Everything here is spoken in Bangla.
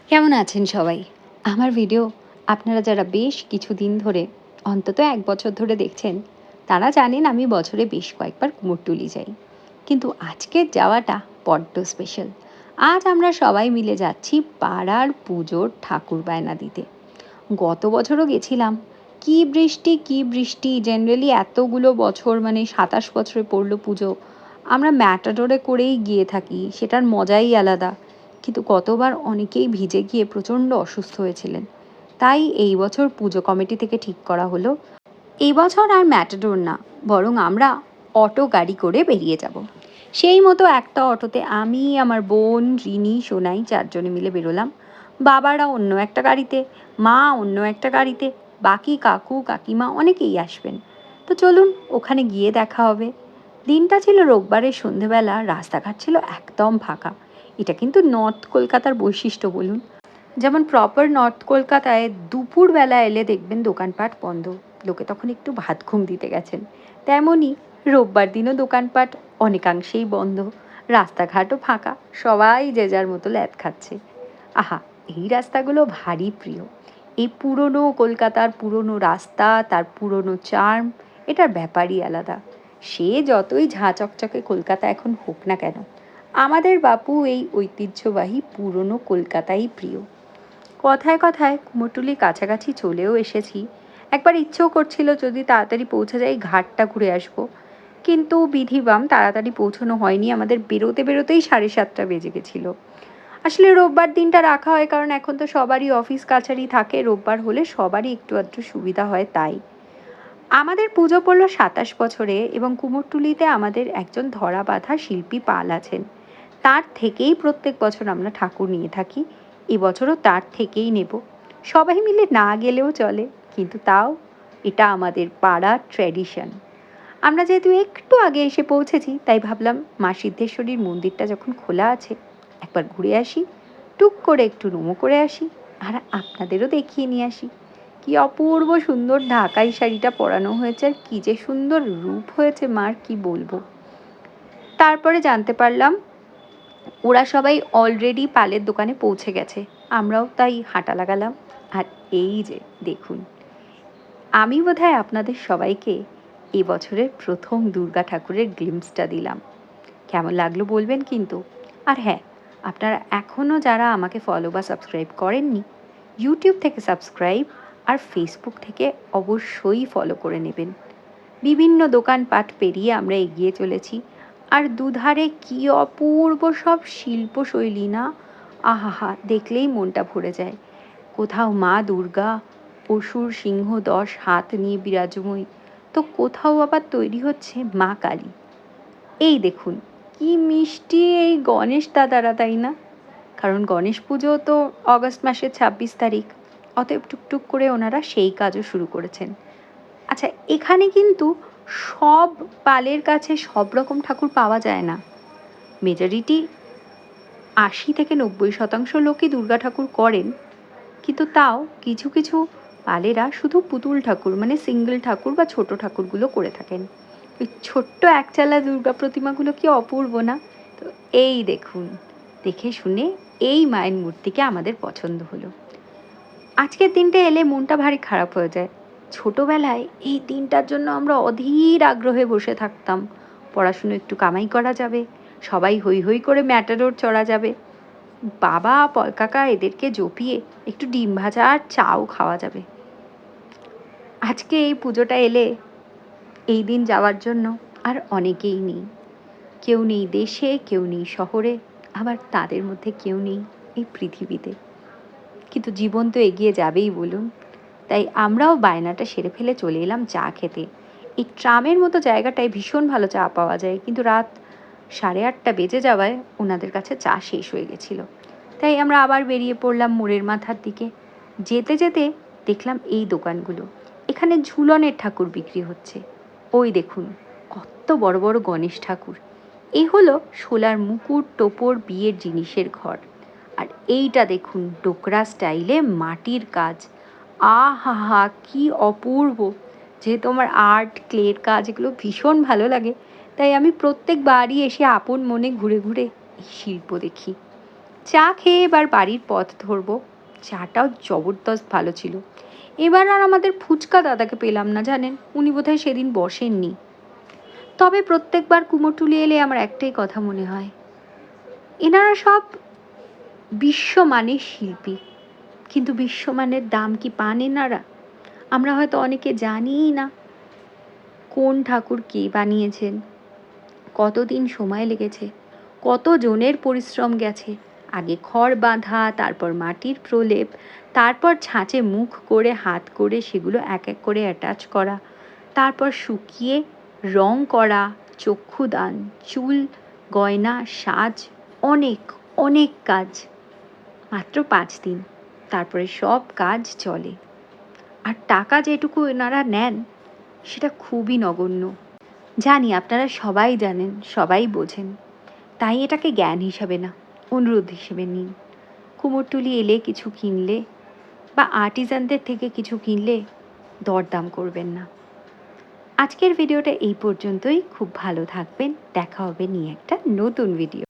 কেমন আছেন সবাই? আমার ভিডিও আপনারা যারা বেশ কিছুদিন ধরে, অন্তত ১ বছর ধরে দেখছেন, তারা জানেন আমি বছরে বেশ কয়েকবার কুমোরটুলি যাই। কিন্তু আজকের যাওয়াটা বড্ড স্পেশাল। আজ আমরা সবাই মিলে যাচ্ছি পাড়ার পুজোর ঠাকুর বায়না দিতে। গত বছরও গেছিলাম। কী বৃষ্টি! জেনারেলি এতগুলো বছর মানে ২৭ বছরে পড়ল পুজো। আমরা ম্যাটাডোরে করেই গিয়ে থাকি, সেটার মজাই আলাদা। কিন্তু গতবার অনেকেই ভিজে গিয়ে প্রচণ্ড অসুস্থ হয়েছিলেন। তাই এই বছর পুজো কমিটি থেকে ঠিক করা হলো, এই বছর আর ম্যাটাডোর না, বরং আমরা অটো গাড়ি করে বেরিয়ে যাব। সেই মতো একটা অটোতে আমি, আমার বোন, রিনি, সোনাই ৪ জনে মিলে বেরোলাম। বাবারা অন্য একটা গাড়িতে, মা অন্য একটা গাড়িতে, বাকি কাকু কাকিমা অনেকেই আসবেন। তো চলুন ওখানে গিয়ে দেখা হবে। দিনটা ছিল রোববারের সন্ধেবেলা, রাস্তাঘাট ছিল একদম ফাঁকা। এটা কিন্তু নর্থ কলকাতার বৈশিষ্ট্য বলুন। যেমন প্রপার নর্থ কলকাতায় দুপুরবেলা এলে দেখবেন দোকানপাট বন্ধ, লোকে তখন একটু ভাত ঘুম দিতে গেছেন। তেমনই রোববার দিনও দোকানপাট অনেকাংশেই বন্ধ, রাস্তাঘাটও ফাঁকা, সবাই যে যার মতো ল্যাদ খাচ্ছে। আহা, এই রাস্তাগুলো ভারী প্রিয়। এই পুরনো কলকাতার পুরনো রাস্তা, তার পুরনো চার্ম, এটার ব্যাপারই আলাদা। সে যতই ঝাঁ চকচকে কলকাতা এখন হোক না কেন, আমাদের বাপু এই ঐতিহ্যবাহী পুরনো কলকাতাই প্রিয়। কথায় কথায় কুমোরটুলির কাছাকাছি চলেও এসেছি। একবার ইচ্ছেও করছিল যদি তাড়াতাড়ি পৌঁছে যাই, ঘাটটা ঘুরে আসবো। কিন্তু বিধিবাম তাড়াতাড়ি পৌঁছানো হয়নি, আমাদের বেরোতে বেরোতেই 7:30 বেজে গেছিলো। আসলে রোববার দিনটা রাখা হয় কারণ এখন তো সবারই অফিস কাছারি থাকে, রোববার হলে সবারই একটু আধটু সুবিধা হয় তাই। আমাদের পুজো পড়ল ২৭ বছরে এবং কুমোরটুলিতে আমাদের একজন ধরা বাঁধা শিল্পী পাল আছেন। তার থেকেই প্রত্যেক বছর আমরা ঠাকুর নিয়ে থাকি। এবছরও তার থেকেই নেব। সবাই মিলে না গেলেও চলে, কিন্তু তাও এটা আমাদের পাড়ার ট্র্যাডিশন। আমরা যেহেতু একটু আগে এসে পৌঁছেছি, তাই ভাবলাম মা সিদ্ধেশ্বরীর মন্দিরটা যখন খোলা আছে একবার ঘুরে আসি, টুক করে একটু নমো করে আসি, আর আপনাদেরও দেখিয়ে নিয়ে আসি। কি অপূর্ব সুন্দর ঢাকাই শাড়িটা পরানো হয়েছে, আর কি যে সুন্দর রূপ হয়েছে মার, কি বলবো। তারপরে জানতে পারলাম ওরা সবাই অলরেডি পালের দোকানে পৌঁছে গেছে। আমরাও তাই হাঁটা লাগালাম। আর এই যে দেখুন, আমি বোধহয় আপনাদের সবাইকে এবছরের প্রথম দুর্গা ঠাকুরের গ্লিম্পসটা দিলাম। কেমন লাগলো বলবেন কিন্তু। আর হ্যাঁ, আপনারা এখনও যারা আমাকে ফলো বা সাবস্ক্রাইব করেননি, ইউটিউব থেকে সাবস্ক্রাইব আর ফেসবুক থেকে অবশ্যই ফলো করে নেবেন। বিভিন্ন দোকানপাট পেরিয়ে আমরা এগিয়ে চলেছি, আর দুধারে কী অপূর্ব সব শিল্পশৈলী না! আহাহা, দেখলেই মনটা ভরে যায়। কোথাও মা দুর্গা অসুর সিংহ 10 হাত নিয়ে বিরাজময়ী, তো কোথাও আবার তৈরি হচ্ছে মা কালী। এই দেখুন, কি মিষ্টি এই গণেশ দাদারা, তাই না? কারণ গণেশ পুজো তো অগস্ট মাসের ২৬ তারিখ, অতএব টুকটুক করে ওনারা সেই কাজও শুরু করেছেন। আচ্ছা, এখানে কিন্তু সব পালের কাছে সব রকম ঠাকুর পাওয়া যায় না। মেজরিটি ৮০ থেকে ৯০% লোকই দুর্গা ঠাকুর করেন, কিন্তু তাও কিছু কিছু পালেরা শুধু পুতুল ঠাকুর মানে সিঙ্গেল ঠাকুর বা ছোট ঠাকুরগুলো করে থাকেন। ওই ছোট্ট একচালা দুর্গা প্রতিমাগুলো কি অপূর্ব না? তো এই দেখুন, দেখে শুনে এই মায়ের মূর্তিকে আমাদের পছন্দ হলো। আজকের দিনটা এলে মনটা ভারী খারাপ হয়ে যায়। ছোটবেলায় এই দিনটার জন্য আমরা অধীর আগ্রহে বসে থাকতাম। পড়াশুনো একটু কামাই করা যাবে, সবাই হৈ হৈ করে ম্যাটাডোর চড়া যাবে, বাবা পলকাকা এদেরকে জপিয়ে একটু ডিম ভাজা আর চাও খাওয়া যাবে। আজকে এই পুজোটা এলে এই দিন যাওয়ার জন্য আর অনেকেই নেই। কেউ নেই দেশে, কেউ নেই শহরে, আবার তাদের মধ্যে কেউ নেই এই পৃথিবীতে। কিন্তু জীবন তো এগিয়ে যাবেই বলুন। তাই আমরাও বায়নাটা সেরে ফেলে চলে এলাম চা খেতে। এই ট্রামের মতো জায়গাটায় ভীষণ ভালো চা পাওয়া যায়, কিন্তু রাত 8:30 বেজে যাওয়ায় ওনাদের কাছে চা শেষ হয়ে গেছিল। তাই আমরা আবার বেরিয়ে পড়লাম মোড়ের মাথার দিকে। যেতে যেতে দেখলাম এই দোকানগুলো, এখানে ঝুলনের ঠাকুর বিক্রি হচ্ছে। ওই দেখুন, কত বড় বড় গণেশ ঠাকুর। এই হলো শোলার মুকুট, টোপর, বিয়ের জিনিসের ঘর। আর এইটা দেখুন, ডোকরা স্টাইলে মাটির কাজ। আহা, কি অপূর্ব! যেহেতু আমার আর্ট, ক্লের কাজ এগুলো ভীষণ ভালো লাগে, তাই আমি প্রত্যেকবারই এসে আপন মনে ঘুরে ঘুরে এই শিল্প দেখি। চা খেয়ে এবার বাড়ির পথ ধরবো। চাটাও জবরদস্ত ভালো ছিল। এবার আর আমাদের ফুচকা দাদাকে পেলাম না জানেন, উনি বোধহয় সেদিন বসেননি। তবে প্রত্যেকবার কুমোরটুলি এলে আমার একটাই কথা মনে হয়, এনারা সব বিশ্বমানের শিল্পী, কিন্তু বিশ্বমানের দাম কি পান এনারা? আমরা হয়তো অনেকে জানিই না কোন ঠাকুর কে বানিয়েছেন, কতদিন সময় লেগেছে, কত জনের পরিশ্রম গেছে। আগে খড় বাঁধা, তারপর মাটির প্রলেপ, তারপর ছাঁচে মুখ করে হাত করে সেগুলো এক এক করে অ্যাটাচ করা, তারপর শুকিয়ে রং করা, চক্ষুদান, চুল গয়না সাজ, অনেক অনেক কাজ। মাত্র 5 দিন, তারপরে সব কাজ চলে। আর টাকা যেটুকু এনারা নেন সেটা খুবই নগণ্য। জানি আপনারা সবাই জানেন, সবাই বোঝেন, তাই এটাকে জ্ঞান হিসাবে না, অনুরোধ হিসেবে নিন। কুমোরটুলি এলে কিছু কিনলে বা আর্টিজানদের থেকে কিছু কিনলে দরদাম করবেন না। আজকের ভিডিওটা এই পর্যন্তই। খুব ভালো থাকবেন, দেখা হবে নিয়ে একটা নতুন ভিডিও।